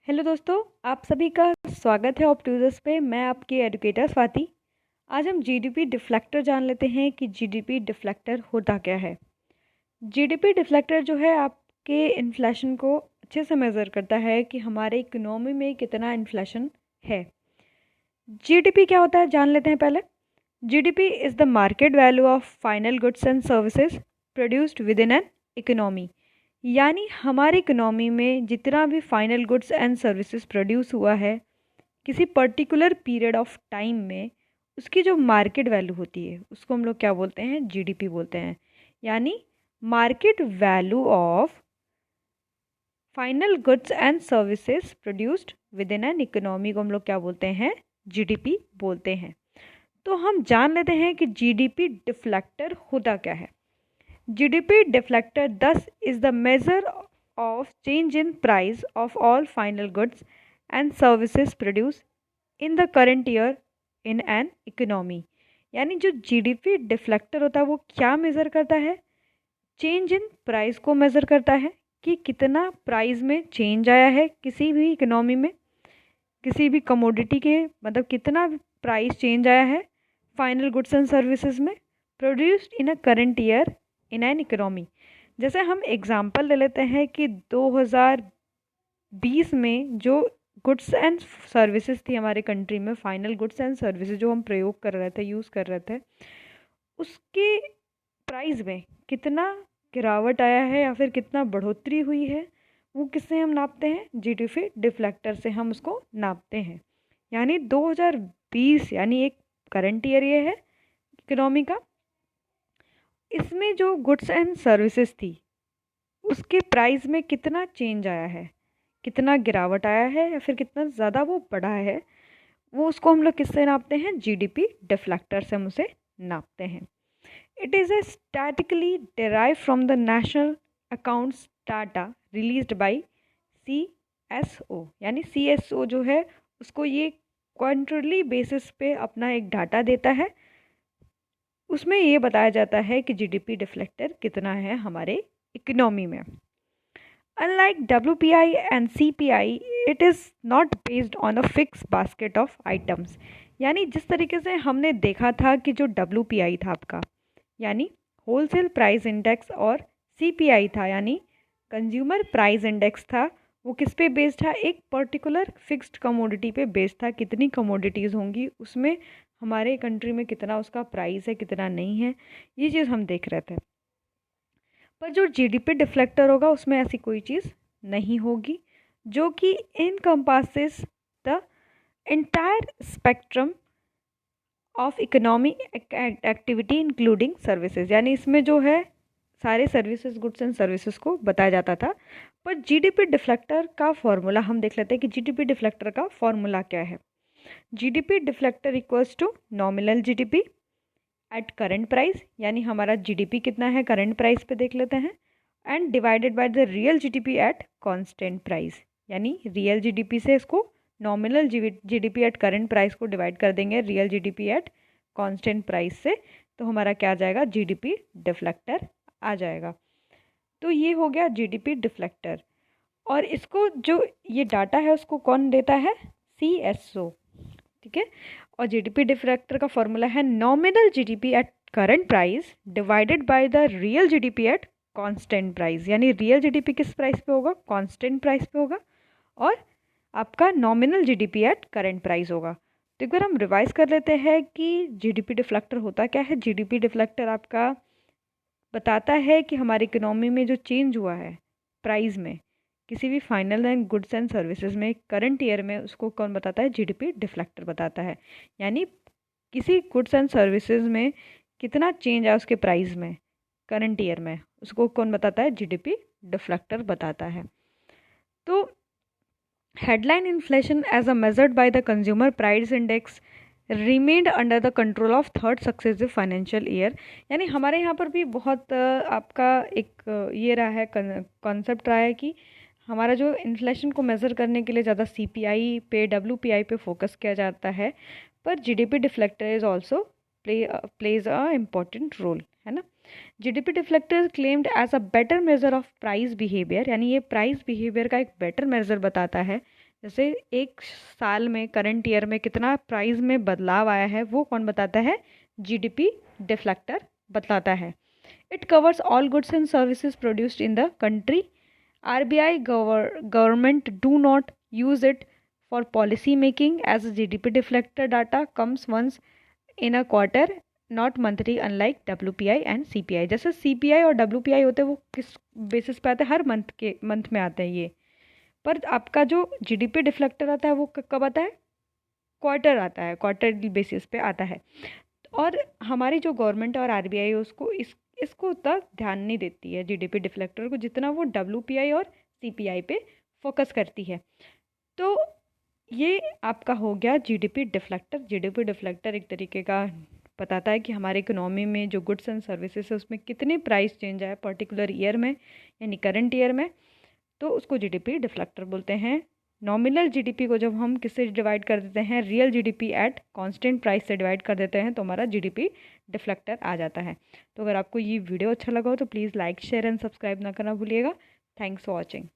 Hello दोस्तों, आप सभी का स्वागत है ऑप्टूजस पे। मैं आपकी एजुकेटर स्वाति। आज हम जीडीपी डिफ्लेक्टर जान लेते हैं कि जीडीपी डिफ्लेक्टर होता क्या है। जीडीपी डिफ्लेक्टर जो है आपके इन्फ्लेशन को अच्छे से मेज़र करता है कि हमारे इकोनॉमी में कितना इन्फ्लेशन है। जीडीपी क्या होता है जान लेते हैं पहले। GDP is the market value of final goods and services produced with in an economy. यानी हमारी इकोनॉमी में जितना भी final goods and services produce हुआ है किसी पर्टिकुलर पीरियड ऑफ टाइम में, उसकी जो मार्केट वैल्यू होती है उसको हम लोग क्या बोलते हैं, जीडीपी बोलते हैं। यानी market value of final goods and services produced with in an economy को हम लोग क्या बोलते हैं, जीडीपी बोलते हैं। तो हम जान लेते हैं कि जीडीपी डिफ्लेक्टर होता क्या है। GDP deflector thus is the measure of change in price of all final goods and services produced in the current year in an economy। यानी जो GDP डिफ्लेक्टर होता है वो क्या मेज़र करता है, चेंज इन प्राइस को मेज़र करता है कि कितना प्राइस में चेंज आया है किसी भी इकोनॉमी में, किसी भी कमोडिटी के, मतलब कितना प्राइस चेंज आया है फाइनल गुड्स एंड सर्विसेज में produced in a current year in an economy. जैसे हम एग्जांपल ले लेते हैं कि 2020 में जो गुड्स एंड सर्विसेज थी हमारे कंट्री में, फाइनल गुड्स एंड सर्विसेज जो हम प्रयोग कर रहे थे, यूज़ कर रहे थे, उसके प्राइस में कितना गिरावट आया है या फिर कितना बढ़ोतरी हुई है, वो किससे हम नापते हैं, जीडीपी डिफ्लेक्टर से हम उसको नापते हैं। यानी 2020 यानी एक करंट ईयर ये है इकोनॉमी का, इसमें जो गुड्स एंड सर्विसेज थी उसके प्राइस में कितना चेंज आया है, कितना गिरावट आया है या फिर कितना ज़्यादा वो बढ़ा है, वो उसको हम लोग किससे नापते हैं, जीडीपी डिफ्लेक्टर से हम उसे नापते हैं। It is a statically derive from the national accounts data released by CSO। यानी CSO जो है उसको ये क्वार्टरली बेसिस पे अपना एक डाटा देता है, उसमें ये बताया जाता है कि जीडीपी डिफ्लेक्टर कितना है हमारे इकोनॉमी में। Unlike WPI and CPI, it is not based on a fixed basket of items। यानी जिस तरीके से हमने देखा था कि जो WPI था आपका यानी होलसेल प्राइस इंडेक्स और CPI था यानी कंज्यूमर प्राइस इंडेक्स था, वो किस पे बेस्ड था, एक पर्टिकुलर फिक्स्ड कमोडिटी पे बेस्ड था, कितनी कमोडिटीज़ होंगी उसमें हमारे कंट्री में कितना उसका प्राइस है कितना नहीं है, ये चीज़ हम देख रहे थे। पर जो जीडीपी डिफ्लेक्टर होगा उसमें ऐसी कोई चीज़ नहीं होगी, जो कि encompasses the entire spectrum of economic activity including services. यानी इसमें जो है सारे सर्विसेज, गुड्स एंड सर्विसेज को बताया जाता था। पर जीडीपी डिफ्लेक्टर का फॉर्मूला हम देख लेते हैं कि जीडीपी डिफ्लेक्टर का फॉर्मूला क्या है। GDP deflector equals to nominal GDP at current price, यानी हमारा जीडीपी कितना है करंट प्राइस पे देख लेते हैं, and divided by the real GDP at constant price. यानी रियल जीडीपी से इसको nominal GDP at current price को डिवाइड कर देंगे real GDP at constant price से, तो हमारा क्या आ जाएगा, जीडीपी डिफ्लेक्टर आ जाएगा। तो ये हो गया जीडीपी डिफ्लेक्टर। और इसको जो ये डाटा है उसको कौन देता है, CSO, ठीक है। और जीडीपी डिफ्लेक्टर का फॉर्मूला है nominal GDP at current price divided by the real GDP at constant price. यानी रियल जीडीपी किस प्राइस पे होगा, कांस्टेंट प्राइस पे होगा, और आपका nominal GDP at current price होगा। तो एक बार हम रिवाइज कर लेते हैं कि जीडीपी डिफ्लेक्टर होता क्या है। जीडीपी डिफ्लेक्टर आपका बताता है कि हमारी इकोनॉमी में जो चेंज हुआ है प्राइस में किसी भी final and goods and services में करंट ईयर में, उसको कौन बताता है, जीडीपी डिफ्लेक्टर बताता है। यानी किसी गुड्स एंड सर्विसेज में कितना चेंज आया उसके प्राइस में करंट ईयर में, उसको कौन बताता है, जीडीपी डिफ्लेक्टर बताता है। तो headline inflation as a measured by the consumer price index remained under the control of third successive financial year. यानी हमारे यहाँ पर भी बहुत आपका एक ये रहा है, कॉन्सेप्ट रहा है कि हमारा जो इन्फ्लेशन को मेज़र करने के लिए ज़्यादा CPI पे, WPI पे फोकस किया जाता है, पर GDP deflector is also plays a important role, है ना। GDP deflector claimed as a better measure of price behaviour, यानी ये प्राइस बिहेवियर का एक बेटर मेजर बताता है जैसे एक साल में करंट ईयर में कितना प्राइस में बदलाव आया है वो कौन बताता है? जीडीपी डिफ्लेक्टर बताता है। It covers all goods and services produced in the country. RBI government do not use it for policy making as GDP deflector data comes once in a quarter, not monthly unlike WPI and CPI। जैसे CPI और WPI होते हैं वो किस basis पे आते हैं? हर month में आते हैं ये। पर आपका जो जीडीपी डिफ्लेक्टर आता है वो कब आता है? क्वार्टर आता है, क्वार्टरली बेसिस पे आता है। और हमारी जो गवर्नमेंट और आरबीआई है उसको इसको उतना ध्यान नहीं देती है जीडीपी डिफ्लेक्टर को, जितना वो डब्ल्यूपीआई और सीपीआई पे फोकस करती है। तो ये आपका हो गया जीडीपी डिफ्लेक्टर। जीडीपी डिफ्लेक्टर एक तरीके का बताता है कि हमारे इकोनॉमी में जो गुड्स एंड सर्विसेज है उसमें कितने प्राइस चेंज आए पर्टिकुलर ईयर में, यानी करंट ईयर में, तो उसको जीडीपी डिफ्लेक्टर बोलते हैं। नॉमिनल जीडीपी को जब हम किससे डिवाइड कर देते हैं? Real GDP at constant price से डिवाइड कर देते हैं तो हमारा जीडीपी डिफ्लेक्टर आ जाता है। तो अगर आपको ये वीडियो अच्छा लगा हो तो please like share and subscribe ना करना भूलिएगा। Thanks for watching.